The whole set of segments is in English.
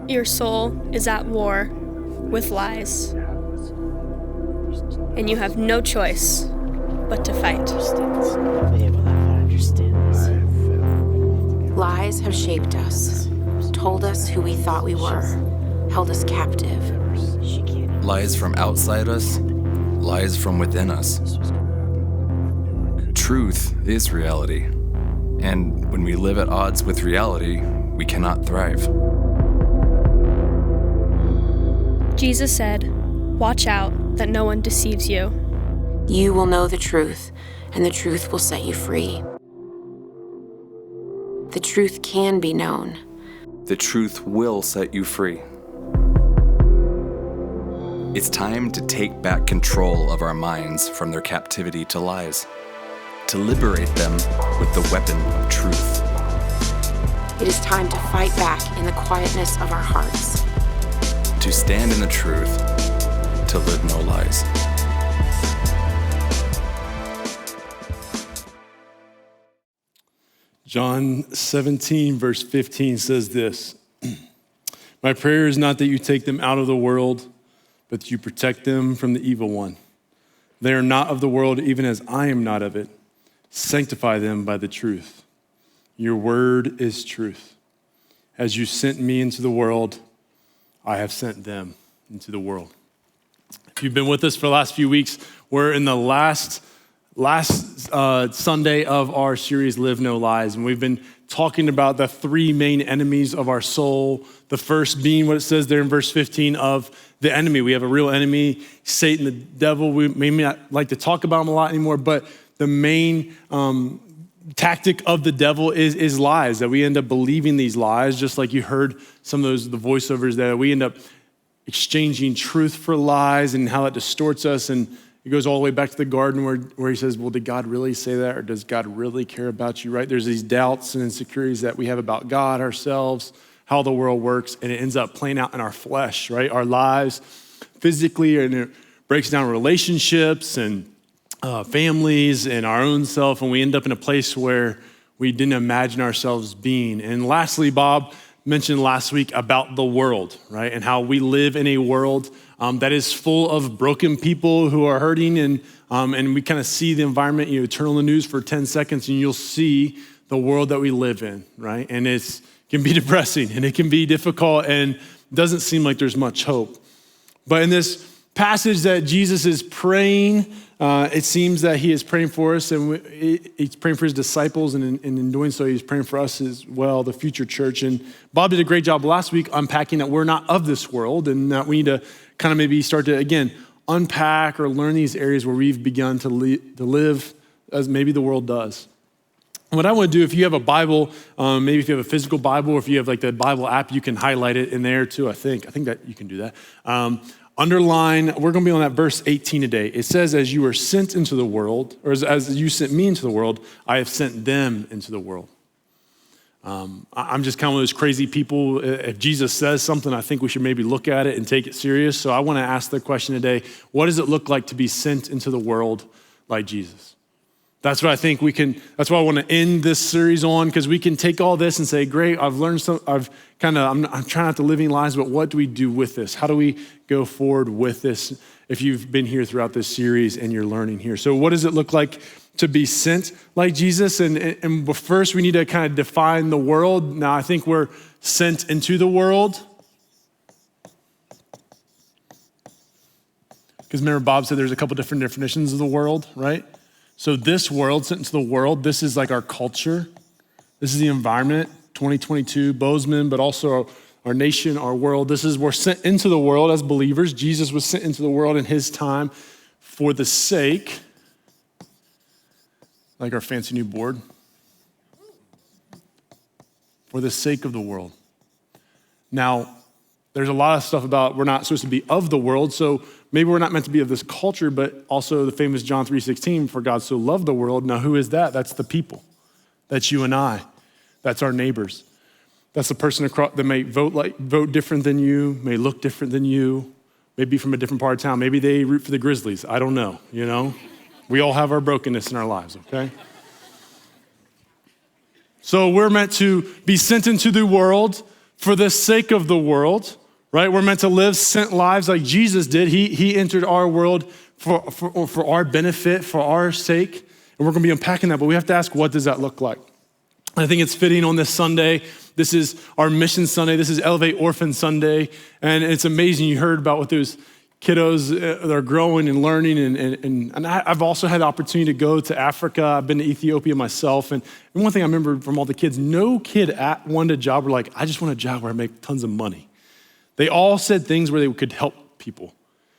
Your soul is at war with lies, and you have no choice but to fight. Lies have shaped us, told us who we thought we were, held us captive. Lies from outside us, lies from within us. Truth is reality, and when we live at odds with reality, we cannot thrive. Jesus said, "Watch out that no one deceives you." You will know the truth, and the truth will set you free. The truth can be known. The truth will set you free. It's time to take back control of our minds from their captivity to lies, to liberate them with the weapon of truth. It is time to fight back in the quietness of our hearts. To stand in the truth, to live no lies. John 17, verse 15 says this, "My prayer is not that you take them out of the world, but that you protect them from the evil one. They are not of the world, even as I am not of it. Sanctify them by the truth. Your word is truth. As you sent me into the world, I have sent them into the world." If you've been with us for the last few weeks, we're in the last Sunday of our series, Live No Lies. And we've been talking about the three main enemies of our soul. The first being what it says there in verse 15 of the enemy. We have a real enemy, Satan, the devil. We may not like to talk about him a lot anymore, but the main tactic of the devil is lies, that we end up believing these lies, just like you heard some of the voiceovers there. We end up exchanging truth for lies and how that distorts us. And it goes all the way back to the garden where he says, well, did God really say that? Or does God really care about you, right? There's these doubts and insecurities that we have about God, ourselves, how the world works, and it ends up playing out in our flesh, right? Our lives physically, and it breaks down relationships and families and our own self, and we end up in a place where we didn't imagine ourselves being. And lastly, Bob mentioned last week about the world, right? And how we live in a world that is full of broken people who are hurting, and we kind of see the environment. You turn on the news for 10 seconds and you'll see the world that we live in, right? And it can be depressing and it can be difficult and doesn't seem like there's much hope. But in this passage that Jesus is praying, it seems that he is praying for us, and he's praying for his disciples, and in doing so, he's praying for us as well, the future church. And Bob did a great job last week unpacking that we're not of this world, and that we need to kind of maybe start to, again, unpack or learn these areas where we've begun to live as maybe the world does. And what I want to do, if you have a Bible, maybe if you have a physical Bible, or if you have like the Bible app, you can highlight it in there too, I think that you can do that. Underline, we're going to be on that verse 18 today. It says, as you were sent into the world, or as you sent me into the world, I have sent them into the world. I'm just kind of one of those crazy people. If Jesus says something, I think we should maybe look at it and take it serious. So I want to ask the question today, what does it look like to be sent into the world like Jesus? That's what I think that's what I want to end this series on, because we can take all this and say, great, I've learned some, I'm trying not to live any lies, but what do we do with this? How do we go forward with this if you've been here throughout this series and you're learning here? So what does it look like to be sent like Jesus? And first we need to kind of define the world. Now I think we're sent into the world. Because remember Bob said there's a couple different definitions of the world, right? So this world, sent into the world, this is like our culture. This is the environment, 2022, Bozeman, but also our nation, our world. We're sent into the world as believers. Jesus was sent into the world in his time for the sake, like our fancy new board, for the sake of the world. Now, there's a lot of stuff about we're not supposed to be of the world, so maybe we're not meant to be of this culture, but also the famous John 3:16, for God so loved the world. Now, who is that? That's the people. That's you and I. That's our neighbors. That's the person across that may vote different than you, may look different than you, may be from a different part of town. Maybe they root for the Grizzlies. I don't know, We all have our brokenness in our lives, okay? So we're meant to be sent into the world for the sake of the world, right? We're meant to live sent lives like Jesus did. He entered our world for our benefit, for our sake. And we're gonna be unpacking that, but we have to ask, what does that look like? I think it's fitting on this Sunday. This is our Mission Sunday. This is Elevate Orphan Sunday. And it's amazing. You heard about what those kiddos that are growing and learning. And I've also had the opportunity to go to Africa. I've been to Ethiopia myself. And one thing I remember from all the kids, no kid wanted a job where like, I just want a job where I make tons of money. They all said things where they could help people.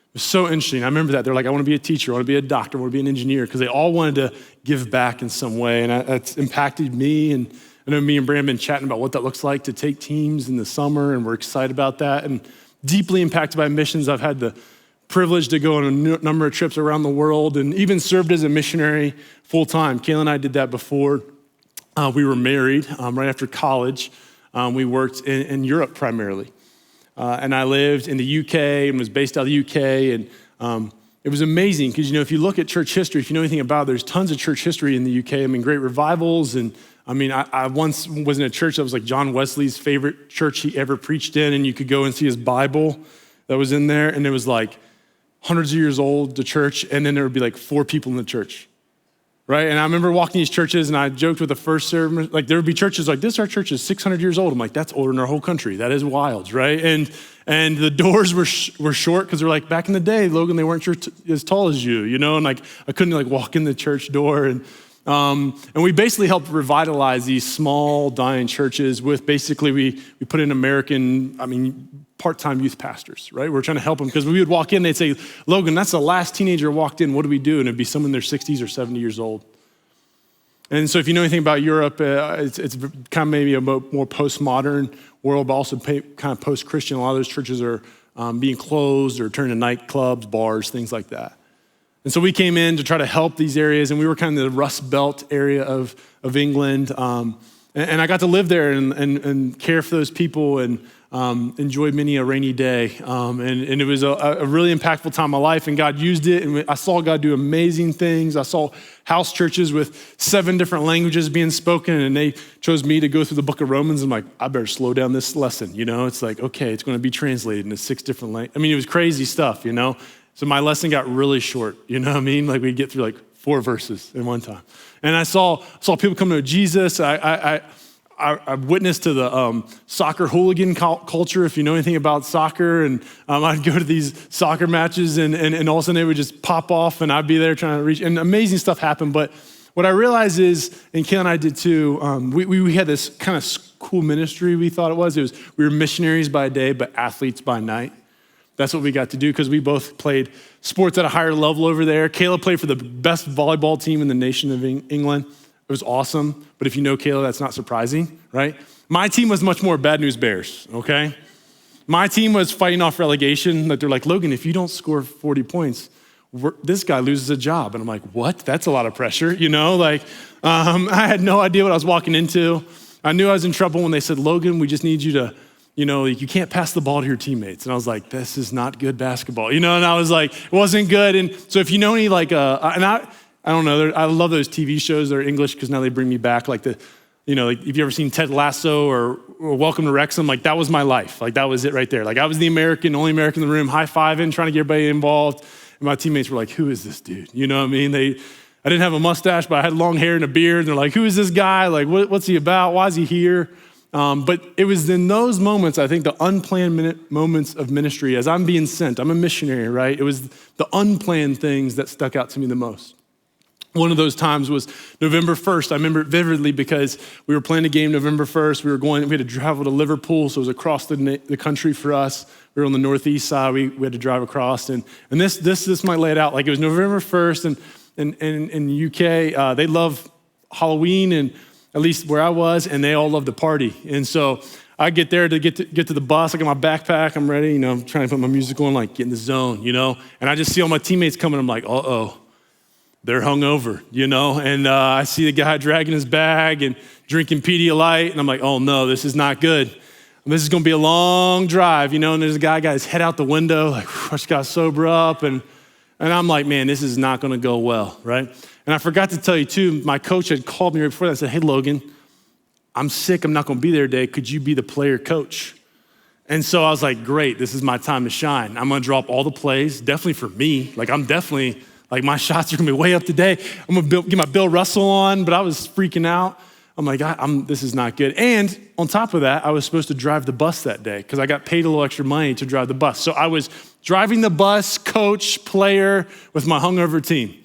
It was so interesting. I remember that. They're like, I want to be a teacher, I want to be a doctor, I want to be an engineer, because they all wanted to give back in some way. And that's impacted me. And I know me and Brandon have been chatting about what that looks like to take teams in the summer, and we're excited about that. And deeply impacted by missions. I've had the privilege to go on a number of trips around the world and even served as a missionary full time. Kayla and I did that before we were married. Right after college, we worked in Europe primarily. And I lived in the UK and was based out of the UK. And it was amazing because, if you look at church history, if you know anything about it, there's tons of church history in the UK. I mean, great revivals. And I once was in a church that was like John Wesley's favorite church he ever preached in. And you could go and see his Bible that was in there. And it was like hundreds of years old, the church. And then there would be like 4 people in the church. Right? And I remember walking these churches, and I joked with the first service, like there would be churches like this, our church is 600 years old. I'm like, that's older than our whole country. That is wild, right? And the doors were short because they're like, back in the day, Logan, they weren't sure as tall as you, and like I couldn't like walk in the church door. And we basically helped revitalize these small dying churches with basically, we put in part-time youth pastors, right? We're trying to help them because we would walk in, they'd say, Logan, that's the last teenager walked in, what do we do? And it'd be someone in their 60s or 70 years old. And so if you know anything about Europe, it's kind of maybe a more postmodern world, but also kind of post-Christian. A lot of those churches are being closed or turned into nightclubs, bars, things like that. And so we came in to try to help these areas, and we were kind of the Rust Belt area of England. And I got to live there and care for those people and enjoy many a rainy day. And it was a really impactful time of my life, and God used it. And I saw God do amazing things. I saw house churches with 7 different languages being spoken, and they chose me to go through the book of Romans. I'm like, I better slow down this lesson. It's like, okay, it's going to be translated into 6 different languages. It was crazy stuff, So my lesson got really short, Like we'd get through like 4 verses in one time. And I saw people come to Jesus. I witnessed to the soccer hooligan culture, if you know anything about soccer. And I'd go to these soccer matches and all of a sudden they would just pop off and I'd be there trying to reach, and amazing stuff happened. But what I realized is, and Kayla and I did too, we had this kind of cool ministry we thought it was. We were missionaries by day, but athletes by night. That's what we got to do because we both played sports at a higher level over there. Kayla played for the best volleyball team in the nation of England. It was awesome, but if you know Kayla, that's not surprising, right? My team was much more Bad News Bears, okay? My team was fighting off relegation. That they're like, Logan, if you don't score 40 points, this guy loses a job. And I'm like, what? That's a lot of pressure, I had no idea what I was walking into. I knew I was in trouble when they said, Logan, we just need you to, you can't pass the ball to your teammates. And I was like, this is not good basketball, And I was like, it wasn't good. And so if you know any I don't know. I love those TV shows that are English because now they bring me back. Like if you ever seen Ted Lasso or Welcome to Wrexham, like that was my life. Like that was it right there. Like I was the only American in the room, high-fiving, trying to get everybody involved. And my teammates were like, who is this dude? I didn't have a mustache, but I had long hair and a beard. And they're like, who is this guy? Like, what's he about? Why is he here? But it was in those moments, I think the unplanned moments of ministry as I'm being sent. I'm a missionary, right? It was the unplanned things that stuck out to me the most. One of those times was November 1st. I remember it vividly because we were playing a game November 1st. We had to travel to Liverpool, so it was across the country for us. We were on the northeast side. We had to drive across. And this might lay it out. Like it was November 1st, and in the UK, they love Halloween, and at least where I was, and they all love to party. And so I get there to get to the bus. I got my backpack. I'm ready. I'm trying to put my music on, like get in the zone, And I just see all my teammates coming. I'm like, uh-oh. They're hungover, and I see the guy dragging his bag and drinking Pedialyte, and I'm like, oh no, this is not good. This is gonna be a long drive, and there's a guy got his head out the window, like, I just gotta sober up, and I'm like, man, this is not gonna go well, right? And I forgot to tell you too, my coach had called me right before that and said, hey, Logan, I'm sick, I'm not gonna be there today. Could you be the player coach? And so I was like, great, this is my time to shine. I'm gonna drop all the plays, definitely for me. Like I'm definitely, like my shots are gonna be way up today. I'm gonna get my Bill Russell on, but I was freaking out. I'm like, this is not good. And on top of that, I was supposed to drive the bus that day because I got paid a little extra money to drive the bus. So I was driving the bus, coach, player with my hungover team.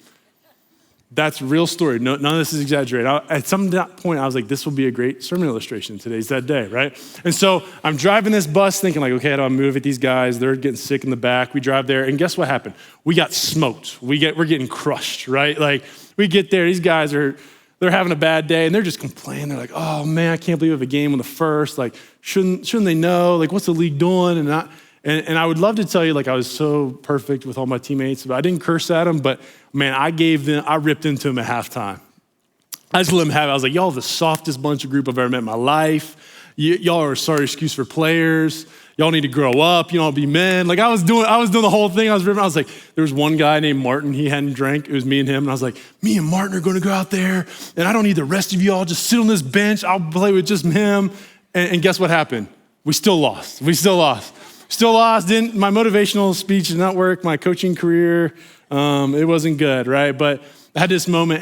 That's a real story. No, none of this is exaggerated. At some point, I was like, this will be a great sermon illustration. Today's that day, right? And so I'm driving this bus thinking like, okay, how do I move at these guys? They're getting sick in the back. We drive there, and guess what happened? We got smoked. We're getting crushed, right? Like we get there, these guys they're having a bad day, and they're just complaining. They're like, oh man, I can't believe we have a game on the first. Like, shouldn't they know? Like, what's the league doing? And I would love to tell you like I was so perfect with all my teammates, but I didn't curse at them, but man, I ripped into them at halftime. I just let them have it. I was like, y'all are the softest bunch of group I've ever met in my life. Y'all are a sorry excuse for players. Y'all need to grow up. You don't be men. Like I was doing the whole thing. I was ripping. I was like, there was one guy named Martin. He hadn't drank. It was me and him. And I was like, me and Martin are going to go out there and I don't need the rest of y'all. Just sit on this bench. I'll play with just him. And guess what happened? We still lost. My motivational speech did not work. My coaching career, it wasn't good, right? But I had this moment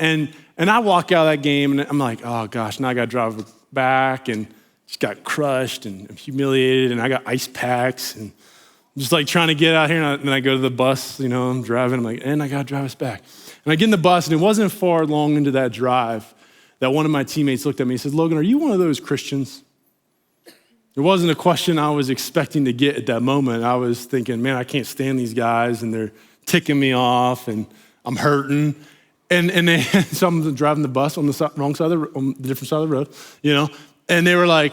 and I walk out of that game and I'm like, oh gosh, now I got to drive back and just got crushed and humiliated and I got ice packs and I'm just like trying to get out here and then I go to the bus, I'm driving, I'm like, and I got to drive us back. And I get in the bus and it wasn't far long into that drive that one of my teammates looked at me and said, Logan, are you one of those Christians? It wasn't a question I was expecting to get at that moment. I was thinking, man, I can't stand these guys and they're ticking me off and I'm hurting. And so I'm driving the bus on the different side of the road, and they were like,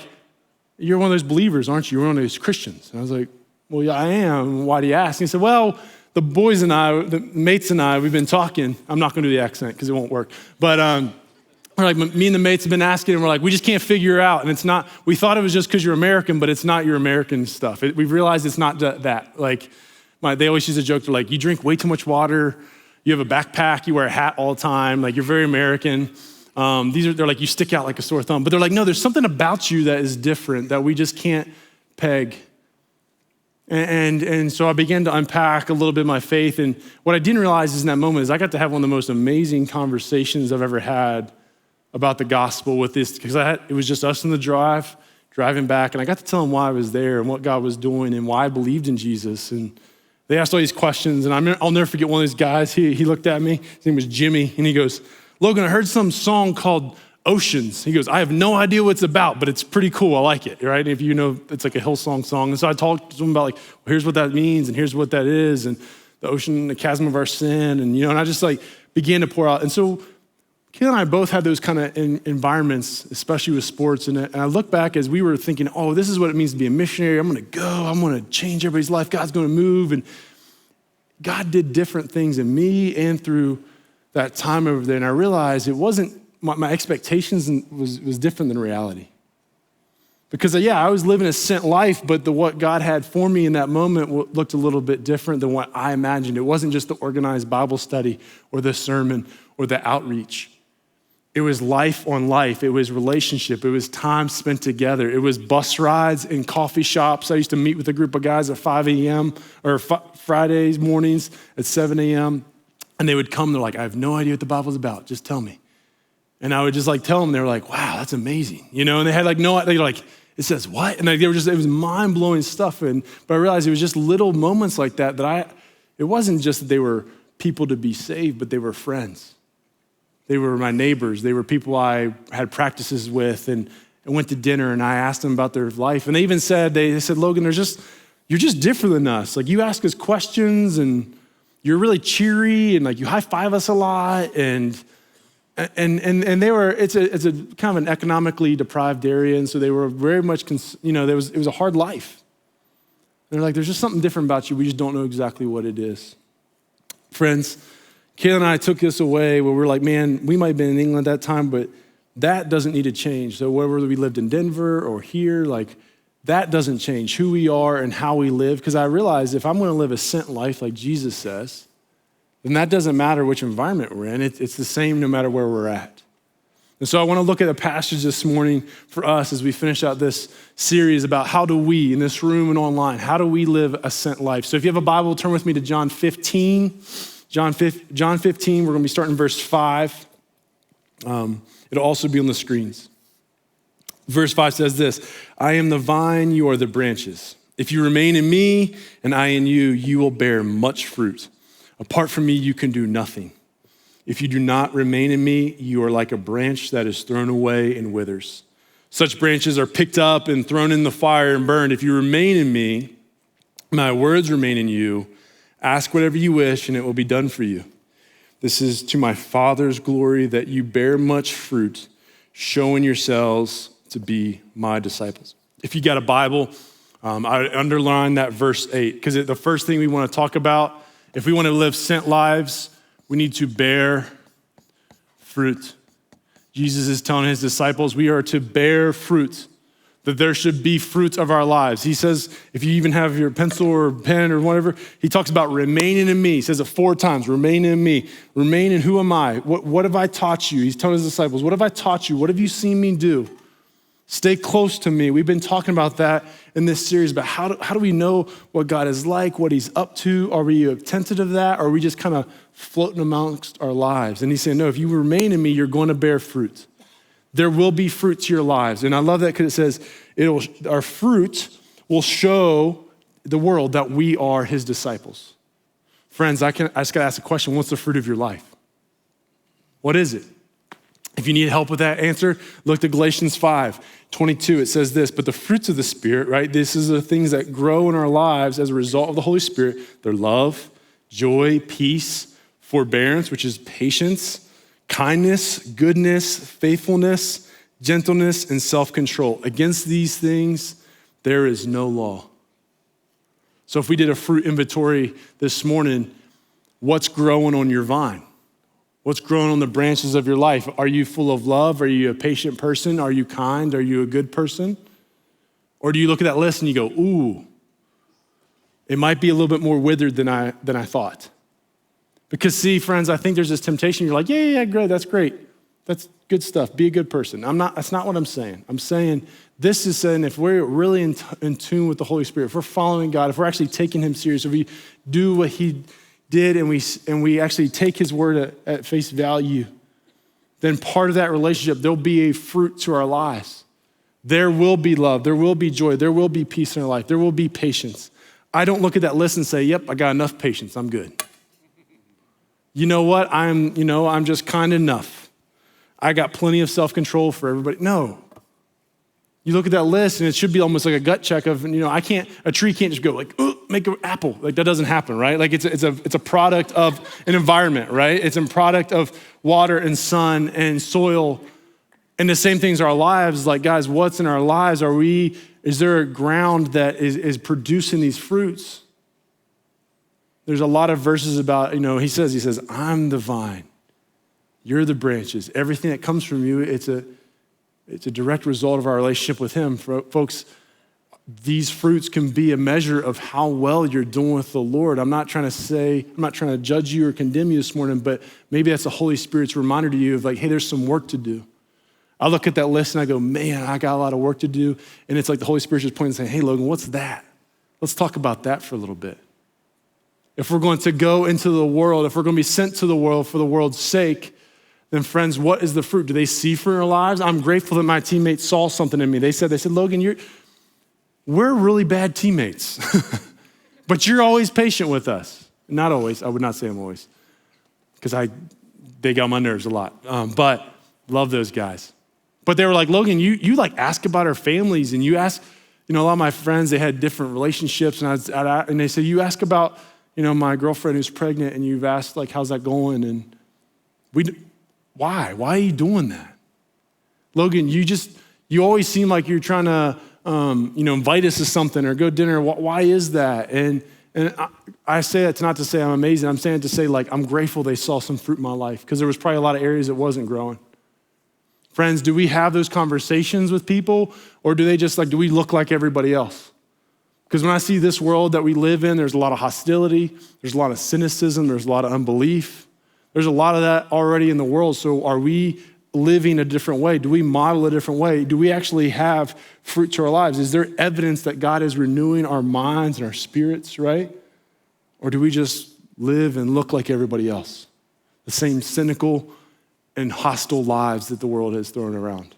you're one of those believers, aren't you? You're one of those Christians. And I was like, well, yeah, I am. Why do you ask? And he said, well, the mates and I, we've been talking. I'm not going to do the accent because it won't work. But we're like, me and the mates have been asking, and we're like, we just can't figure it out. And it's not, we thought it was just because you're American, but it's not your American stuff. We've realized it's not that. Like, they always use a joke. They're like, you drink way too much water. You have a backpack. You wear a hat all the time. Like, you're very American. They're like, you stick out like a sore thumb. But they're like, no, there's something about you that is different that we just can't peg. And so I began to unpack a little bit of my faith. And what I didn't realize is in that moment is I got to have one of the most amazing conversations I've ever had about the gospel with this, because it was just us in the driving back, and I got to tell them why I was there and what God was doing and why I believed in Jesus. And they asked all these questions, and I'll never forget one of these guys. He looked at me, his name was Jimmy, and he goes, Logan, I heard some song called Oceans. He goes, I have no idea what it's about, but it's pretty cool. I like it, right? If you know, it's like a Hillsong song. And so I talked to him about like, well, here's what that means, and here's what that is, and the ocean, the chasm of our sin, and and I just like began to pour out. And so Kayla and I both had those kind of environments, especially with sports. And I look back as we were thinking, oh, this is what it means to be a missionary. I'm going to go. I'm going to change everybody's life. God's going to move. And God did different things in me and through that time over there. And I realized it wasn't, my expectations was different than reality. Because I was living a sent life, but what God had for me in that moment looked a little bit different than what I imagined. It wasn't just the organized Bible study or the sermon or the outreach. It was life on life. It was relationship. It was time spent together. It was bus rides in coffee shops. I used to meet with a group of guys at 5 a.m. or Fridays mornings at 7 a.m. And they would come. They're like, I have no idea what the Bible's about. Just tell me. And I would just like tell them. They were like, wow, that's amazing. And they had like they were like, it says what? And they were just, it was mind blowing stuff. But I realized it was just little moments like that it wasn't just that they were people to be saved, but they were friends. They were my neighbors. They were people I had practices with and went to dinner and I asked them about their life. And they even said, Logan, you're just different than us. Like you ask us questions and you're really cheery and like you high five us a lot. And they were, it's a kind of an economically deprived area. And so they were very much, it was a hard life. They're like, there's just something different about you. We just don't know exactly what it is. Friends, Kayla and I took this away where we're like, man, we might have been in England at that time, but that doesn't need to change. So whether we lived in Denver or here, like that doesn't change who we are and how we live. Because I realized if I'm going to live a sent life like Jesus says, then that doesn't matter which environment we're in. It's the same no matter where we're at. And so I want to look at a passage this morning for us as we finish out this series about how do we, in this room and online, how do we live a sent life? So if you have a Bible, turn with me to John 15. John 15, we're going to be starting in verse 5. It'll also be on the screens. Verse 5 says this, I am the vine, you are the branches. If you remain in me and I in you, you will bear much fruit. Apart from me, you can do nothing. If you do not remain in me, you are like a branch that is thrown away and withers. Such branches are picked up and thrown in the fire and burned. If you remain in me, my words remain in you, ask whatever you wish and it will be done for you. This is to my Father's glory that you bear much fruit, showing yourselves to be my disciples. If you got a Bible, I underline that verse 8, because the first thing we want to talk about, if we want to live sent lives, we need to bear fruit. Jesus is telling his disciples we are to bear fruit, that there should be fruit of our lives. He says, if you even have your pencil or pen or whatever, he talks about remaining in me. He says it 4 times, remain in me. Remain in who am I? What have I taught you? He's telling his disciples, what have I taught you? What have you seen me do? Stay close to me. We've been talking about that in this series, but how do we know what God is like, what he's up to? Are we attentive to that? Or are we just kind of floating amongst our lives? And he's saying, no, if you remain in me, you're going to bear fruit. There will be fruit to your lives. And I love that because it says, our fruit will show the world that we are his disciples. Friends, I just got to ask the question, what's the fruit of your life? What is it? If you need help with that answer, look to Galatians 5:22. It says this, but the fruits of the Spirit, right? This is the things that grow in our lives as a result of the Holy Spirit. They're love, joy, peace, forbearance, which is patience, kindness, goodness, faithfulness, gentleness, and self-control. Against these things, there is no law. So if we did a fruit inventory this morning, what's growing on your vine? What's growing on the branches of your life? Are you full of love? Are you a patient person? Are you kind? Are you a good person? Or do you look at that list and you go, ooh, it might be a little bit more withered than I thought. Because see, friends, I think there's this temptation. You're like, yeah, great, that's great. That's good stuff. Be a good person. That's not what I'm saying. I'm saying, this is saying if we're really in tune with the Holy Spirit, if we're following God, if we're actually taking him serious, if we do what he did and we actually take his word at face value, then part of that relationship, there'll be a fruit to our lives. There will be love, there will be joy, there will be peace in our life, there will be patience. I don't look at that list and say, yep, I got enough patience, I'm good. You know what, I'm just kind enough. I got plenty of self-control for everybody. No. You look at that list and it should be almost like a gut check of, a tree can't just go like, make an apple. Like that doesn't happen, right? Like it's a product of an environment, right? It's a product of water and sun and soil. And the same things our lives, like guys, what's in our lives? Is there a ground that is producing these fruits? There's a lot of verses about, he says, I'm the vine. You're the branches. Everything that comes from you, it's a direct result of our relationship with him. Folks, these fruits can be a measure of how well you're doing with the Lord. I'm not trying to judge you or condemn you this morning, but maybe that's the Holy Spirit's reminder to you of like, hey, there's some work to do. I look at that list and I go, man, I got a lot of work to do. And it's like the Holy Spirit's just pointing and saying, hey, Logan, what's that? Let's talk about that for a little bit. If we're going to go into the world, if we're going to be sent to the world for the world's sake, then friends, what is the fruit? Do they see fruit in our lives? I'm grateful that my teammates saw something in me. They said, Logan, we're really bad teammates, but you're always patient with us. Not always, I would not say I'm always, because they got on my nerves a lot, but love those guys. But they were like, Logan, you like ask about our families and you ask, a lot of my friends, they had different relationships and they said, you ask about, my girlfriend who's pregnant and you've asked like, how's that going? And why are you doing that? Logan, you always seem like you're trying to, invite us to something or go to dinner. Why is that? And I say that not to say I'm amazing. I'm saying to say like, I'm grateful they saw some fruit in my life because there was probably a lot of areas that wasn't growing. Friends, do we have those conversations with people or do we look like everybody else? Because when I see this world that we live in, there's a lot of hostility, there's a lot of cynicism, there's a lot of unbelief. There's a lot of that already in the world. So are we living a different way? Do we model a different way? Do we actually have fruit to our lives? Is there evidence that God is renewing our minds and our spirits, right? Or do we just live and look like everybody else? The same cynical and hostile lives that the world has thrown around.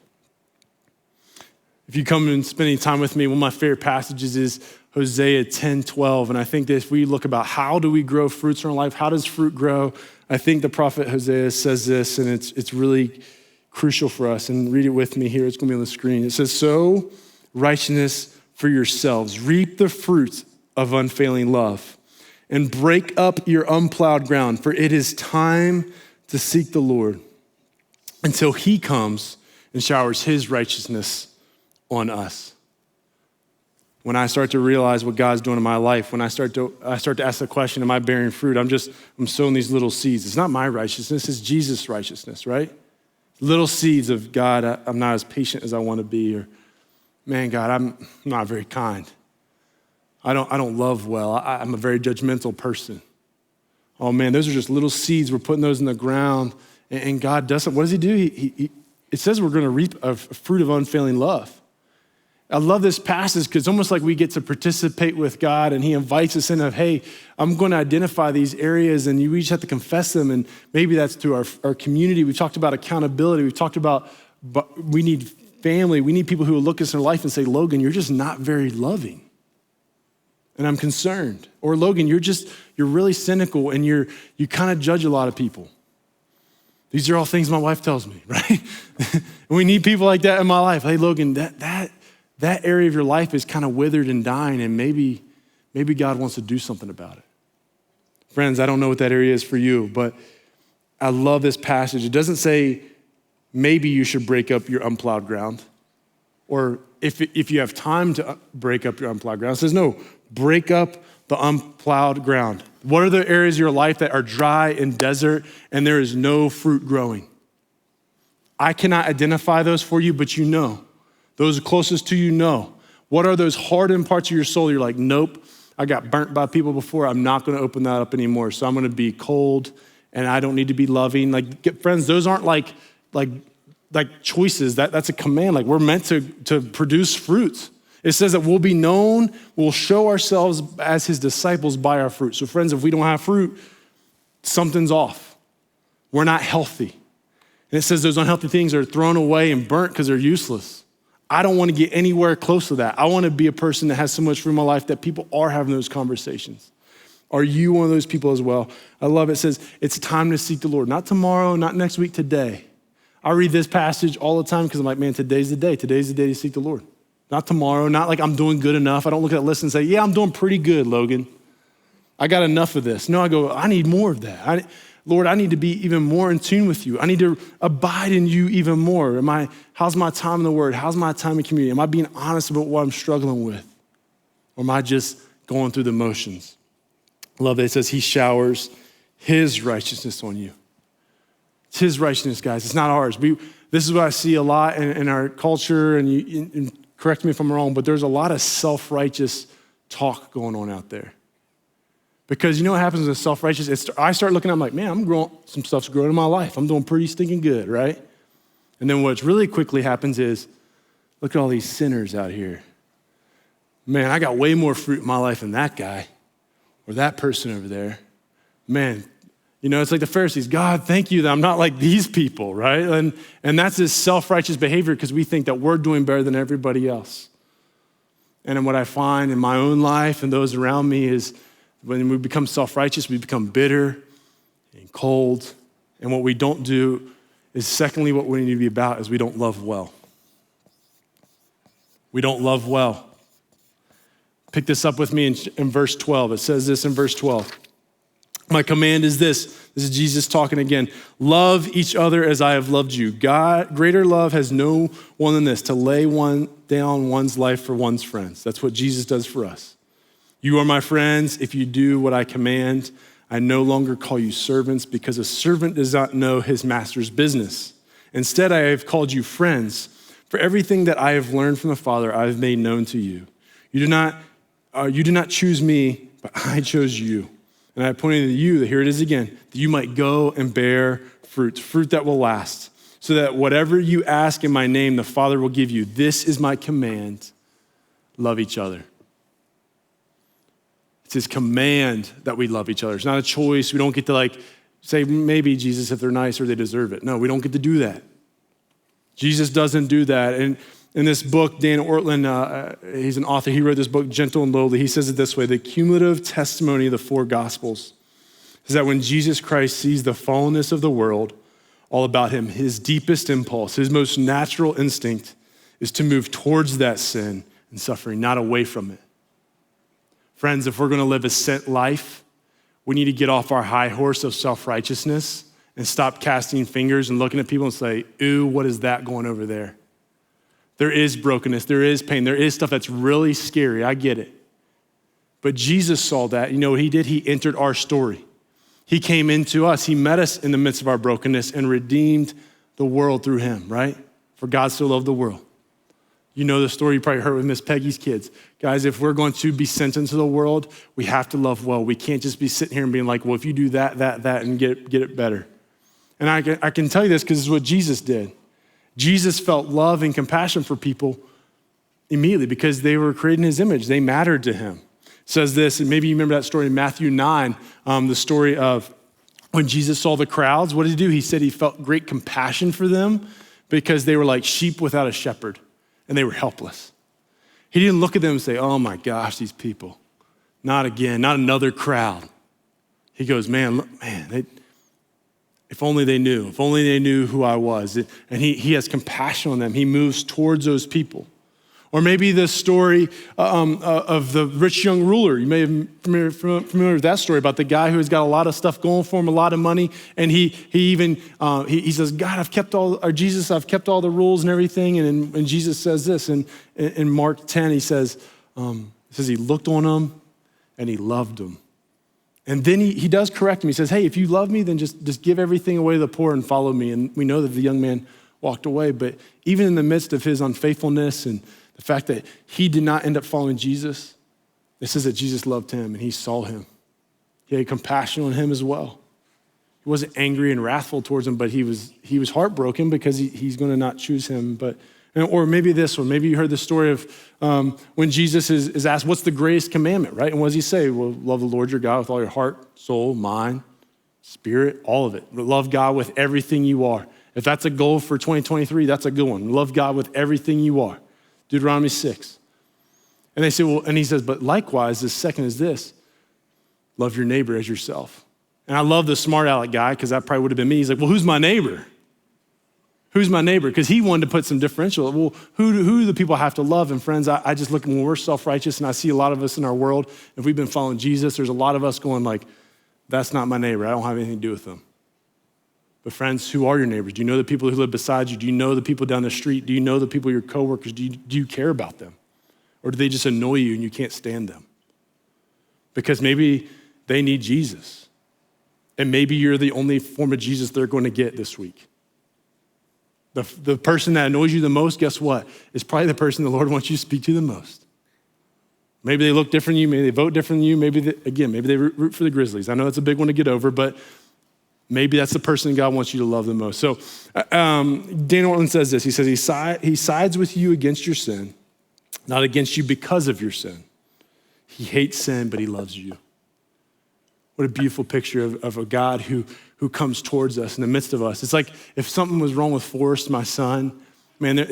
If you come and spend any time with me, one of my favorite passages is Hosea 10:12. And I think that if we look about how do we grow fruits in our life, how does fruit grow? I think the prophet Hosea says this, and it's really crucial for us. And read it with me here. It's going to be on the screen. It says, sow righteousness for yourselves. Reap the fruits of unfailing love. And break up your unplowed ground, for it is time to seek the Lord until he comes and showers his righteousness on us. When I start to realize what God's doing in my life, when I start to ask the question, am I bearing fruit? I'm sowing these little seeds. It's not my righteousness, it's Jesus' righteousness, right? Little seeds of, God, I'm not as patient as I want to be, or man, God, I'm not very kind. I don't love well. I'm a very judgmental person. Oh man, those are just little seeds. We're putting those in the ground, and God does something. What does he do? It says we're going to reap a fruit of unfailing love. I love this passage because it's almost like we get to participate with God, and he invites us in of, hey, I'm going to identify these areas, and we just have to confess them, and maybe that's through our community. We've talked about accountability. We've talked about we need family. We need people who will look us in life and say, Logan, you're just not very loving. And I'm concerned. Or Logan, you're really cynical and you kind of judge a lot of people. These are all things my wife tells me, right? And we need people like that in my life. Hey, Logan, that area of your life is kind of withered and dying, and maybe God wants to do something about it. Friends, I don't know what that area is for you, but I love this passage. It doesn't say maybe you should break up your unplowed ground, or if you have time to break up your unplowed ground. It says, no, break up the unplowed ground. What are the areas of your life that are dry and desert and there is no fruit growing? I cannot identify those for you, but you know. Those closest to you know. What are those hardened parts of your soul? You're like, nope, I got burnt by people before. I'm not going to open that up anymore. So I'm going to be cold and I don't need to be loving. Friends, those aren't like choices. That's a command. Like, we're meant to produce fruit. It says that we'll be known, we'll show ourselves as his disciples by our fruit. So friends, if we don't have fruit, something's off. We're not healthy. And it says those unhealthy things are thrown away and burnt because they're useless. I don't want to get anywhere close to that. I want to be a person that has so much fruit in my life that people are having those conversations. Are you one of those people as well? I love it. It says it's time to seek the Lord. Not tomorrow, not next week, today. I read this passage all the time because I'm like, man, today's the day. Today's the day to seek the Lord. Not tomorrow, not like I'm doing good enough. I don't look at that list and say, yeah, I'm doing pretty good, Logan. I got enough of this. No, I go, I need more of that. Lord, I need to be even more in tune with you. I need to abide in you even more. How's my time in the Word? How's my time in community? Am I being honest about what I'm struggling with? Or am I just going through the motions? I love that it says he showers his righteousness on you. It's his righteousness, guys. It's not ours. This is what I see a lot in our culture, and correct me if I'm wrong, but there's a lot of self-righteous talk going on out there. Because you know what happens with self-righteous? I start looking, I'm like, man, some stuff's growing in my life. I'm doing pretty stinking good, right? And then what really quickly happens is, look at all these sinners out here. Man, I got way more fruit in my life than that guy or that person over there. Man, it's like the Pharisees. God, thank you that I'm not like these people, right? And that's this self-righteous behavior because we think that we're doing better than everybody else. And then what I find in my own life and those around me is when we become self-righteous, we become bitter and cold. And what we don't do is, secondly, what we need to be about is we don't love well. We don't love well. Pick this up with me in verse 12. It says this in verse 12. My command is this. This is Jesus talking again. Love each other as I have loved you. God, greater love has no one than this, to lay down one's life for one's friends. That's what Jesus does for us. You are my friends if you do what I command. I no longer call you servants because a servant does not know his master's business. Instead, I have called you friends. For everything that I have learned from the Father, I have made known to you. You do not choose me, but I chose you. And I appointed to you, that here it is again, that you might go and bear fruit that will last, so that whatever you ask in my name, the Father will give you. This is my command, love each other. It's his command that we love each other. It's not a choice. We don't get to say maybe Jesus if they're nice or they deserve it. No, we don't get to do that. Jesus doesn't do that. And in this book, Dan Ortlund, he's an author. He wrote this book, Gentle and Lowly. He says it this way: the cumulative testimony of the four gospels is that when Jesus Christ sees the fallenness of the world all about him, his deepest impulse, his most natural instinct is to move towards that sin and suffering, not away from it. Friends, if we're gonna live a sent life, we need to get off our high horse of self-righteousness and stop casting fingers and looking at people and say, ooh, what is that going over there? There is brokenness, there is pain, there is stuff that's really scary, I get it. But Jesus saw that. You know what he did? He entered our story. He came into us, he met us in the midst of our brokenness and redeemed the world through him, right? For God so loved the world. You know the story you probably heard with Miss Peggy's kids. Guys, if we're going to be sent into the world, we have to love well. We can't just be sitting here and being like, well, if you do that, and get it better. And I can tell you this because it's what Jesus did. Jesus felt love and compassion for people immediately because they were created in his image. They mattered to him. It says this, and maybe you remember that story in Matthew 9, the story of when Jesus saw the crowds. What did he do? He said he felt great compassion for them because they were like sheep without a shepherd and they were helpless. He didn't look at them and say, oh my gosh, these people, not again, not another crowd. He goes, if only they knew who I was. And he has compassion on them. He moves towards those people. Or maybe the story of the rich young ruler. You may have familiar with that story about the guy who has got a lot of stuff going for him, a lot of money. And he says, God, I've kept all the rules and everything. And Jesus says this in Mark 10, he says he looked on them and he loved them. And then he does correct him. He says, hey, if you love me, then just give everything away to the poor and follow me. And we know that the young man walked away. But even in the midst of his unfaithfulness and the fact that he did not end up following Jesus, it says that Jesus loved him and he saw him. He had compassion on him as well. He wasn't angry and wrathful towards him, but he was heartbroken because he's going to not choose him. Or maybe this one. Maybe you heard the story of when Jesus is asked, what's the greatest commandment, right? And what does he say? Well, love the Lord your God with all your heart, soul, mind, spirit, all of it. Love God with everything you are. If that's a goal for 2023, that's a good one. Love God with everything you are. Deuteronomy 6. And they say, well, and he says, but likewise, the second is this, love your neighbor as yourself. And I love the smart aleck guy because that probably would have been me. He's like, well, who's my neighbor? Who's my neighbor? Because he wanted to put some differential. Well, who do the people have to love? And friends, I just look when we're self-righteous and I see a lot of us in our world, if we've been following Jesus, there's a lot of us going like, that's not my neighbor. I don't have anything to do with them. But friends, who are your neighbors? Do you know the people who live beside you? Do you know the people down the street? Do you know the people, your coworkers? Do you care about them? Or do they just annoy you and you can't stand them? Because maybe they need Jesus. And maybe you're the only form of Jesus they're going to get this week. The person that annoys you the most, guess what? Is probably the person the Lord wants you to speak to the most. Maybe they look different than you, maybe they vote different than you, maybe they root for the Grizzlies. I know that's a big one to get over, but maybe that's the person God wants you to love the most. So Dan Ortlund says this, he says, he sides with you against your sin, not against you because of your sin. He hates sin, but he loves you. What a beautiful picture of a God who comes towards us in the midst of us. It's like if something was wrong with Forrest, my son, man, if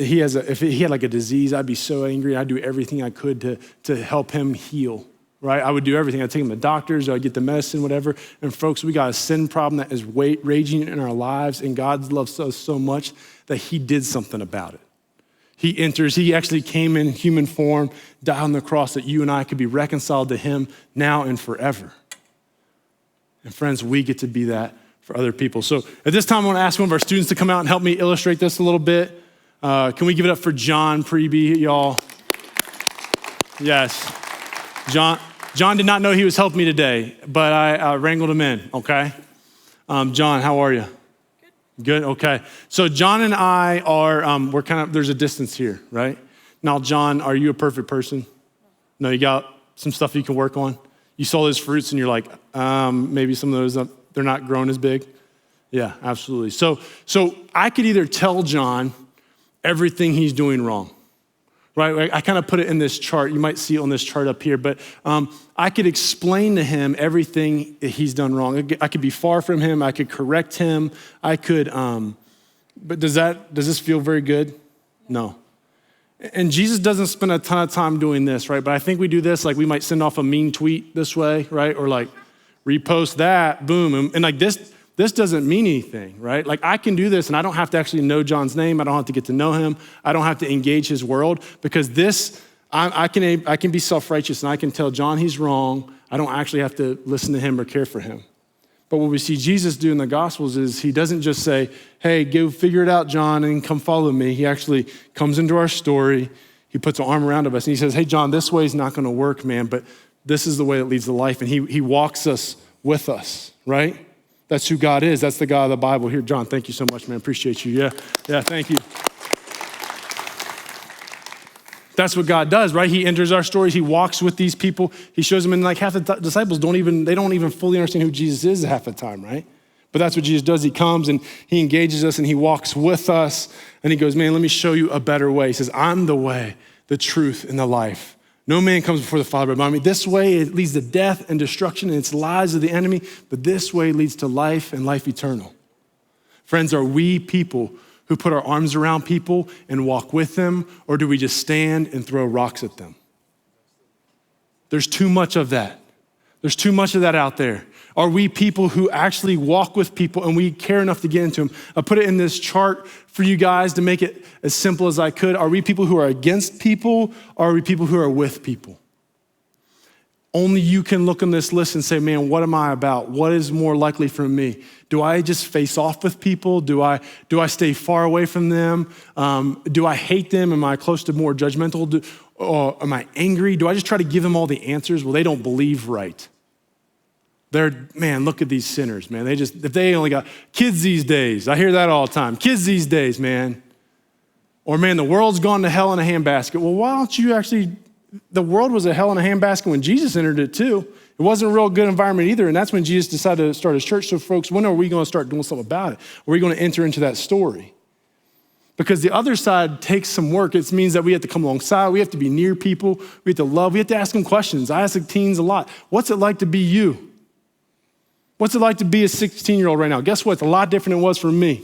he had like a disease, I'd be so angry. I'd do everything I could to help him heal, right? I would do everything. I'd take him to doctors, I'd get the medicine, whatever. And folks, we got a sin problem that is raging in our lives, and God loves us so much that he did something about it. He actually came in human form, died on the cross that you and I could be reconciled to him now and forever. And friends, we get to be that for other people. So at this time, I want to ask one of our students to come out and help me illustrate this a little bit. Can we give it up for John Preby, y'all? Yes. John did not know he was helping me today, but I wrangled him in, okay? John, how are you? Good, okay. So John and I are, there's a distance here, right? Now, John, are you a perfect person? No, you got some stuff you can work on? You saw those fruits and you're like, maybe some of those, they're not grown as big. Yeah, absolutely. So I could either tell John everything he's doing wrong, right? I kind of put it in this chart. You might see it on this chart up here, but I could explain to him everything he's done wrong. I could be far from him. I could correct him. I could, but does this feel very good? No. And Jesus doesn't spend a ton of time doing this, right? But I think we do this, like we might send off a mean tweet this way, right? Or like repost that, boom. And like this doesn't mean anything, right? Like I can do this and I don't have to actually know John's name. I don't have to get to know him. I don't have to engage his world because I can be self-righteous and I can tell John he's wrong. I don't actually have to listen to him or care for him. But what we see Jesus do in the Gospels is he doesn't just say, hey, go figure it out, John, and come follow me. He actually comes into our story. He puts an arm around us and he says, hey, John, this way is not going to work, man, but this is the way that leads to life. And he walks us with us, right? That's who God is. That's the God of the Bible. Here, John, thank you so much, man. Appreciate you. Yeah, thank you. That's what God does, right? He enters our stories. He walks with these people. He shows them, and like half the disciples don't even fully understand who Jesus is half the time, right? But that's what Jesus does. He comes and he engages us and he walks with us and he goes, man, let me show you a better way. He says, I'm the way, the truth, and the life. No man comes before the Father but by me. This way, it leads to death and destruction and it's lies of the enemy, but this way leads to life and life eternal. Friends, are we people who put our arms around people and walk with them, or do we just stand and throw rocks at them? There's too much of that. There's too much of that out there. Are we people who actually walk with people and we care enough to get into them? I put it in this chart for you guys to make it as simple as I could. Are we people who are against people, or are we people who are with people? Only you can look on this list and say, man, what am I about? What is more likely for me? Do I just face off with people? Do I stay far away from them? Do I hate them? Am I close to more judgmental? Or am I angry? Do I just try to give them all the answers? Well, they don't believe right. Man, look at these sinners, man. If they only got kids these days. I hear that all the time. Kids these days, man. Or man, the world's gone to hell in a handbasket. Well, why don't you the world was a hell in a handbasket when Jesus entered it too. It wasn't a real good environment either, and that's when Jesus decided to start his church. So folks, when are we going to start doing something about it? Are we going to enter into that story? Because the other side takes some work. It means that we have to come alongside. We have to be near people. We have to love. We have to ask them questions. I ask the teens a lot. What's it like to be you? What's it like to be a 16-year-old right now? Guess what? It's a lot different than it was for me.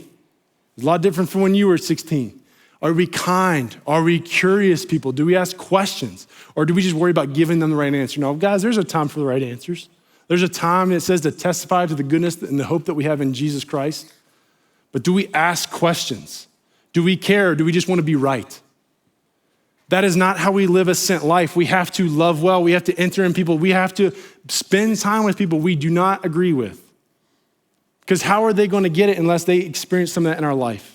It's a lot different from when you were 16. Are we kind? Are we curious people? Do we ask questions? Or do we just worry about giving them the right answer? No, guys, there's a time for the right answers. There's a time that says to testify to the goodness and the hope that we have in Jesus Christ. But do we ask questions? Do we care? Or do we just want to be right? That is not how we live a sent life. We have to love well. We have to enter in people. We have to spend time with people we do not agree with. Because how are they going to get it unless they experience some of that in our life?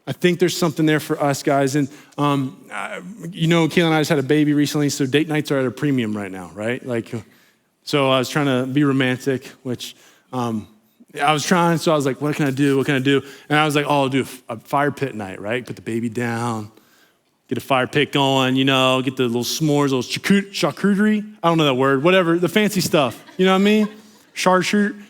I think there's something there for us, guys. And, Kayla and I just had a baby recently, so date nights are at a premium right now, right? So I was trying to be romantic, which I was trying, so I was like, what can I do? And I was like, I'll do a fire pit night, right? Put the baby down, get a fire pit going, get the little s'mores, little charcuterie. I don't know that word, whatever, the fancy stuff. You know what I mean? Charcuterie,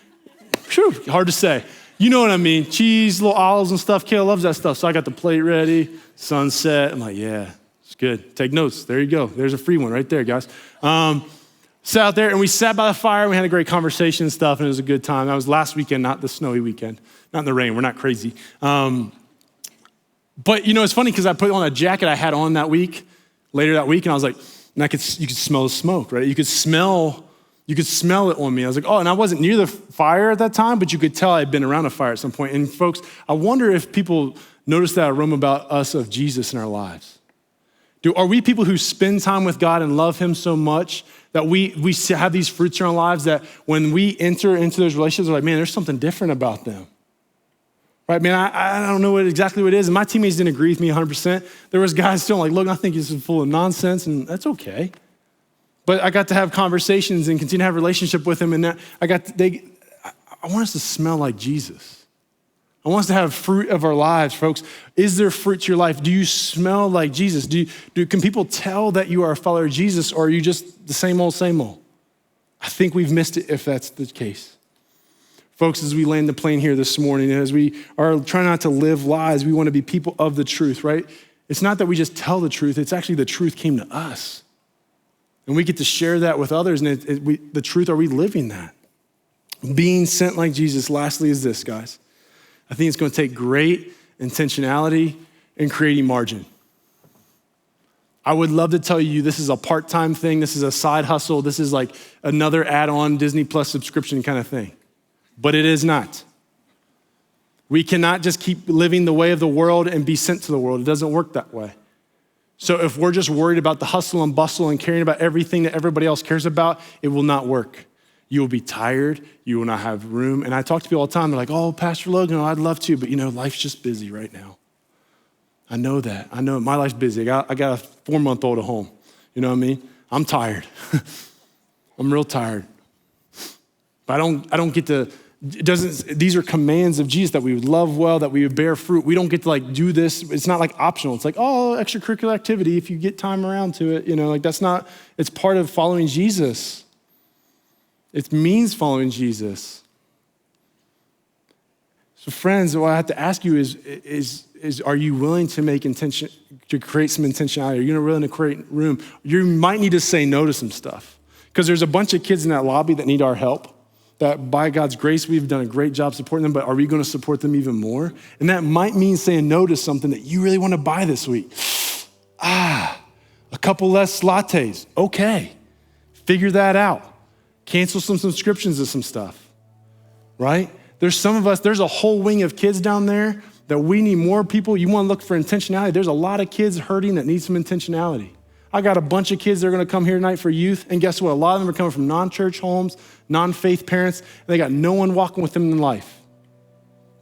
hard to say. You know what I mean? Cheese, little olives and stuff. Kayla loves that stuff. So I got the plate ready, sunset. I'm like, yeah, it's good. Take notes. There you go. There's a free one right there, guys. Sat out there and we sat by the fire. We had a great conversation and stuff, and it was a good time. That was last weekend, not the snowy weekend, not in the rain. We're not crazy. But it's funny because I put on a jacket I had on later that week, and I was like, and you could smell the smoke, right? You could smell it on me. I was like, oh, and I wasn't near the fire at that time, but you could tell I'd been around a fire at some point. And folks, I wonder if people notice that aroma about us of Jesus in our lives. Are we people who spend time with God and love him so much that we have these fruits in our lives that when we enter into those relationships, we're like, man, there's something different about them. Right, man, I don't know exactly what it is. And my teammates didn't agree with me 100%. There was guys still like, look, I think this is full of nonsense, and that's okay. But I got to have conversations and continue to have a relationship with him. And I want us to smell like Jesus. I want us to have fruit of our lives, folks. Is there fruit to your life? Do you smell like Jesus? Can people tell that you are a follower of Jesus, or are you just the same old, same old? I think we've missed it if that's the case. Folks, as we land the plane here this morning, as we are trying not to live lies, we want to be people of the truth, right? It's not that we just tell the truth, it's actually the truth came to us. And we get to share that with others, and the truth, are we living that? Being sent like Jesus, lastly, is this, guys. I think it's going to take great intentionality and creating margin. I would love to tell you this is a part-time thing, this is a side hustle, this is like another add-on Disney Plus subscription kind of thing. But it is not. We cannot just keep living the way of the world and be sent to the world. It doesn't work that way. So if we're just worried about the hustle and bustle and caring about everything that everybody else cares about, it will not work. You will be tired, you will not have room. And I talk to people all the time, they're like, oh, Pastor Logan, I'd love to, but life's just busy right now. I know that. I know my life's busy. I got a 4-month-old at home. You know what I mean? I'm tired. I'm real tired. But I don't get to, these are commands of Jesus, that we would love well, that we would bear fruit. We don't get to do this. It's not optional. It's extracurricular activity if you get time around to it. That's not, it's part of following Jesus. It means following Jesus. So friends, what I have to ask you is are you willing to create some intentionality? Are you willing to create room? You might need to say no to some stuff, because there's a bunch of kids in that lobby that need our help, that by God's grace, we've done a great job supporting them, but are we going to support them even more? And that might mean saying no to something that you really want to buy this week. A couple less lattes. Okay, figure that out. Cancel some subscriptions to some stuff, right? There's some of us, there's a whole wing of kids down there that we need more people. You want to look for intentionality. There's a lot of kids hurting that need some intentionality. I got a bunch of kids that are going to come here tonight for youth, and guess what? A lot of them are coming from non-church homes, non-faith parents, and they got no one walking with them in life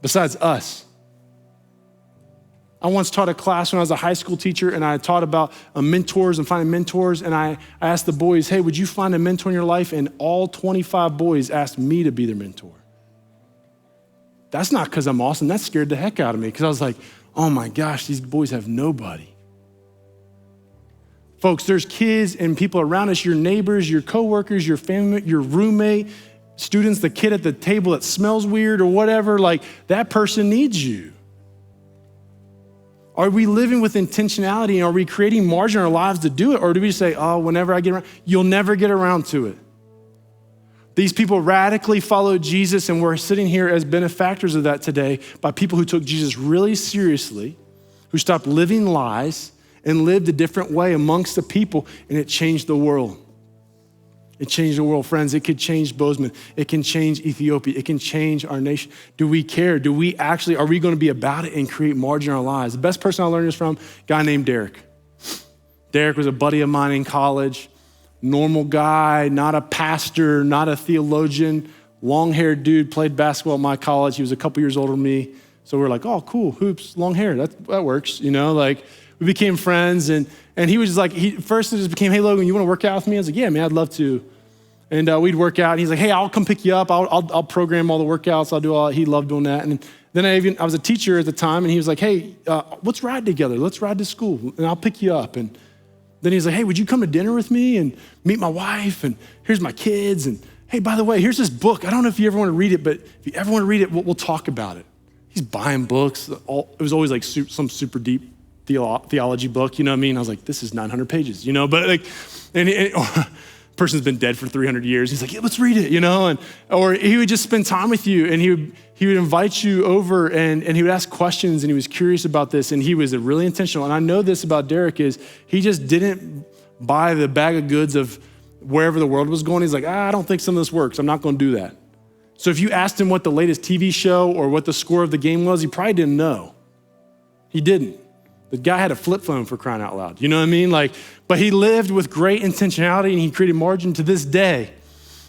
besides us. I once taught a class when I was a high school teacher, and I taught about mentors and finding mentors, and I asked the boys, hey, would you find a mentor in your life? And all 25 boys asked me to be their mentor. That's not because I'm awesome. That scared the heck out of me, because I was like, oh my gosh, these boys have nobody. Folks, there's kids and people around us, your neighbors, your coworkers, your family, your roommate, students, the kid at the table that smells weird or whatever, that person needs you. Are we living with intentionality, and are we creating margin in our lives to do it? Or do we say, oh, whenever I get around, you'll never get around to it? These people radically followed Jesus, and we're sitting here as benefactors of that today by people who took Jesus really seriously, who stopped living lies and lived a different way amongst the people, and it changed the world. It changed the world, friends. It could change Bozeman. It can change Ethiopia. It can change our nation. Do we care? Are we going to be about it and create margin in our lives? The best person I learned this from, a guy named Derek. Derek was a buddy of mine in college, normal guy, not a pastor, not a theologian, long-haired dude, played basketball at my college. He was a couple years older than me. So we're like, oh, cool, hoops, long hair, that works, We became friends, and he was just first it just became, hey, Logan, you want to work out with me? I was like, yeah, man, I'd love to. And we'd work out, and he's like, hey, I'll come pick you up. I'll program all the workouts. I'll do all. He loved doing that. And then I was a teacher at the time, and he was like, hey, let's ride together. Let's ride to school, and I'll pick you up. And then he's like, hey, would you come to dinner with me and meet my wife? And here's my kids. And hey, by the way, here's this book. I don't know if you ever want to read it, but if you ever want to read it, we'll talk about it. He's buying books. It was always some super deep theology book, you know what I mean? I was like, this is 900 pages, but person's been dead for 300 years. He's like, yeah, let's read it, or he would just spend time with you, and he would invite you over, and he would ask questions, and he was curious about this, and he was really intentional. And I know this about Derek is he just didn't buy the bag of goods of wherever the world was going. He's like, I don't think some of this works. I'm not going to do that. So if you asked him what the latest TV show or what the score of the game was, he probably didn't know. He didn't. The guy had a flip phone, for crying out loud. You know what I mean? But he lived with great intentionality, and he created margin. To this day,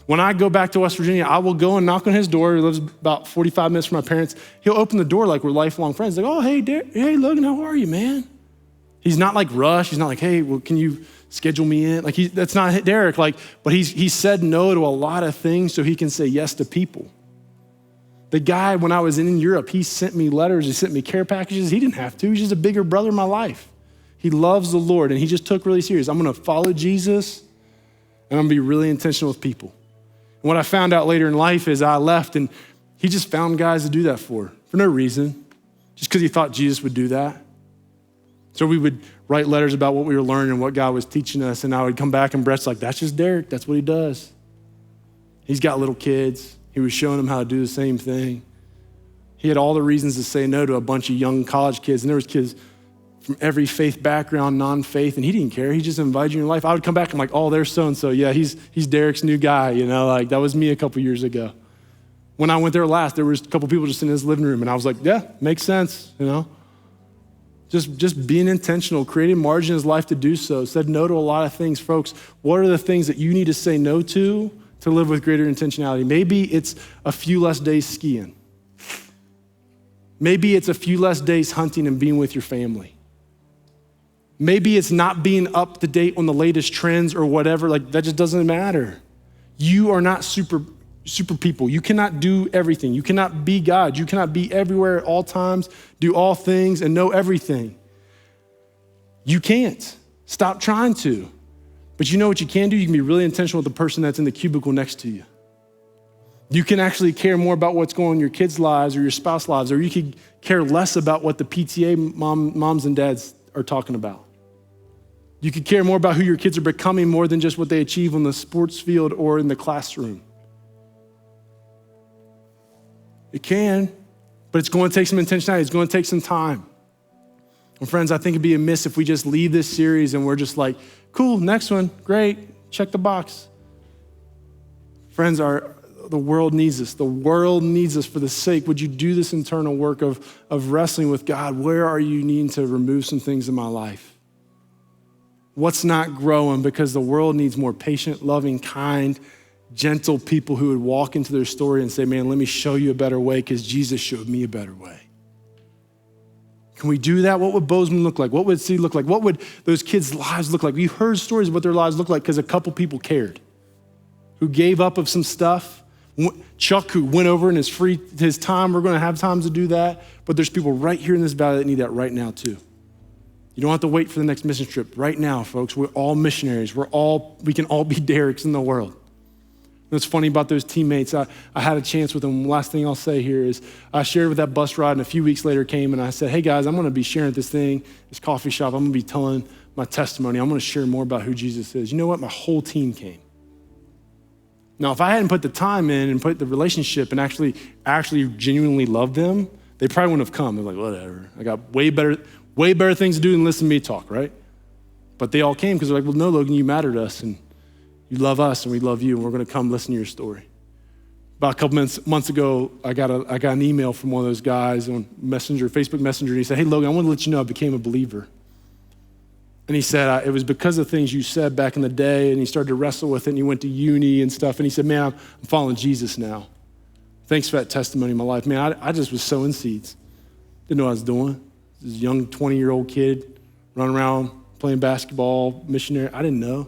when I go back to West Virginia, I will go and knock on his door. He lives about 45 minutes from my parents. He'll open the door like we're lifelong friends. Oh, hey, hey, Logan, how are you, man? He's not rushed. He's not like, hey, well, can you schedule me in? That's not Derek. But he said no to a lot of things so he can say yes to people. The guy, when I was in Europe, he sent me letters, he sent me care packages. He didn't have to. He's just a bigger brother in my life. He loves the Lord, and he just took really serious. I'm gonna follow Jesus, and I'm gonna be really intentional with people. And what I found out later in life is I left, and He just found guys to do that for no reason, just because he thought Jesus would do that. So we would write letters about what we were learning and what God was teaching us, and I would come back and Brett's like, that's just Derek, that's what he does. He's got little kids. He was showing them how to do the same thing. He had all the reasons to say no to a bunch of young college kids, and there was kids from every faith background, non-faith, and he didn't care. He just invited you in your life. I would come back and I'm like, oh, there's so-and-so. Yeah, he's Derek's new guy, like that was me a couple years ago. When I went there last, there was a couple people just in his living room, and I was like, yeah, makes sense, Just being intentional, creating margin in his life to do so. Said no to a lot of things. Folks, what are the things that you need to say no to live with greater intentionality? Maybe it's a few less days skiing. Maybe it's a few less days hunting and being with your family. Maybe it's not being up to date on the latest trends or whatever. Like, that just doesn't matter. You are not super people. You cannot do everything. You cannot be God. You cannot be everywhere at all times, do all things, and know everything. You can't. Stop trying to. But you know what you can do? You can be really intentional with the person that's in the cubicle next to you. You can actually care more about what's going on in your kids' lives or your spouse's lives, or you could care less about what the PTA moms and dads are talking about. You could care more about who your kids are becoming more than just what they achieve on the sports field or in the classroom. It can, but it's going to take some intentionality. It's going to take some time. And friends, I think it'd be amiss if we just leave this series and we're just like, cool, next one, great, check the box. Friends, the world needs us. The world needs us for the sake. Would you do this internal work of wrestling with God? Where are you needing to remove some things in my life? What's not growing? Because the world needs more patient, loving, kind, gentle people who would walk into their story and say, man, let me show you a better way because Jesus showed me a better way. Can we do that? What would Bozeman look like? What would Seed look like? What would those kids' lives look like? We've heard stories of what their lives look like because a couple people cared, who gave up of some stuff. Chuck, who went over in his time, we're going to have times to do that, but there's people right here in this valley that need that right now too. You don't have to wait for the next mission trip. Right now, folks, we're all missionaries. We can all be Dereks in the world. What's funny about those teammates, I had a chance with them. Last thing I'll say here is I shared with that bus ride, and a few weeks later came and I said, hey guys, I'm going to be sharing at this coffee shop. I'm going to be telling my testimony. I'm going to share more about who Jesus is. You know what? My whole team came. Now, if I hadn't put the time in and put the relationship and actually genuinely loved them, they probably wouldn't have come. They're like, whatever. I got way better things to do than listen to me talk, right? But they all came because they're like, well, no, Logan, you matter to us, and you love us, and we love you, and we're going to come listen to your story. About a couple months ago, I got an email from one of those guys on Facebook Messenger, and he said, hey, Logan, I want to let you know I became a believer. And he said, it was because of things you said back in the day, and he started to wrestle with it, and he went to uni and stuff, and he said, man, I'm following Jesus now. Thanks for that testimony in my life. Man, I just was sowing seeds. Didn't know what I was doing. This young 20-year-old kid running around playing basketball, missionary. I didn't know.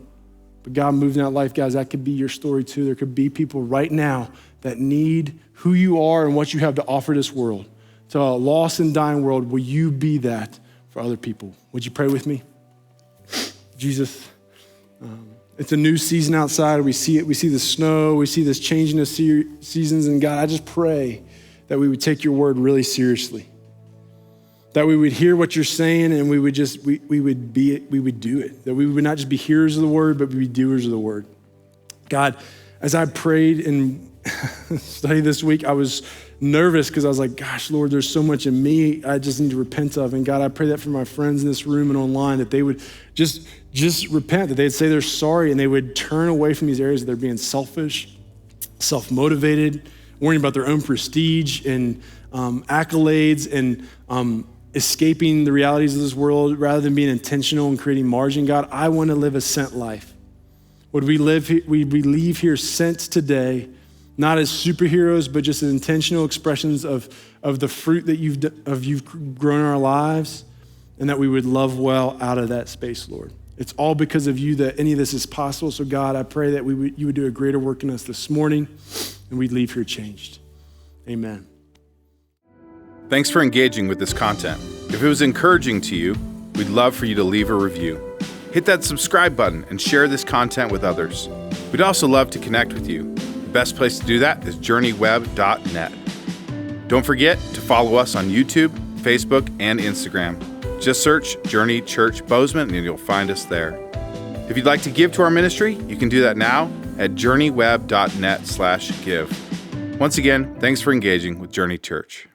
But God moved in that life, guys. That could be your story too. There could be people right now that need who you are and what you have to offer this world. To a lost and dying world, will you be that for other people? Would you pray with me? Jesus, it's a new season outside. We see it. We see the snow. We see this changing of seasons. And God, I just pray that we would take your word really seriously. That we would hear what you're saying and we would do it. That we would not just be hearers of the word, but we would be doers of the word. God, as I prayed and studied this week, I was nervous because I was like, gosh, Lord, there's so much in me I just need to repent of. And God, I pray that for my friends in this room and online, that they would just repent, that they'd say they're sorry and they would turn away from these areas that they're being selfish, self-motivated, worrying about their own prestige and accolades and escaping the realities of this world rather than being intentional and creating margin. God, I want to live a sent life. Would we leave here sent today, not as superheroes, but just as intentional expressions of the fruit that you've grown in our lives, and that we would love well out of that space, Lord. It's all because of you that any of this is possible. So God, I pray that you would do a greater work in us this morning, and we'd leave here changed. Amen. Thanks for engaging with this content. If it was encouraging to you, we'd love for you to leave a review. Hit that subscribe button and share this content with others. We'd also love to connect with you. The best place to do that is journeyweb.net. Don't forget to follow us on YouTube, Facebook, and Instagram. Just search Journey Church Bozeman and you'll find us there. If you'd like to give to our ministry, you can do that now at journeyweb.net/give. Once again, thanks for engaging with Journey Church.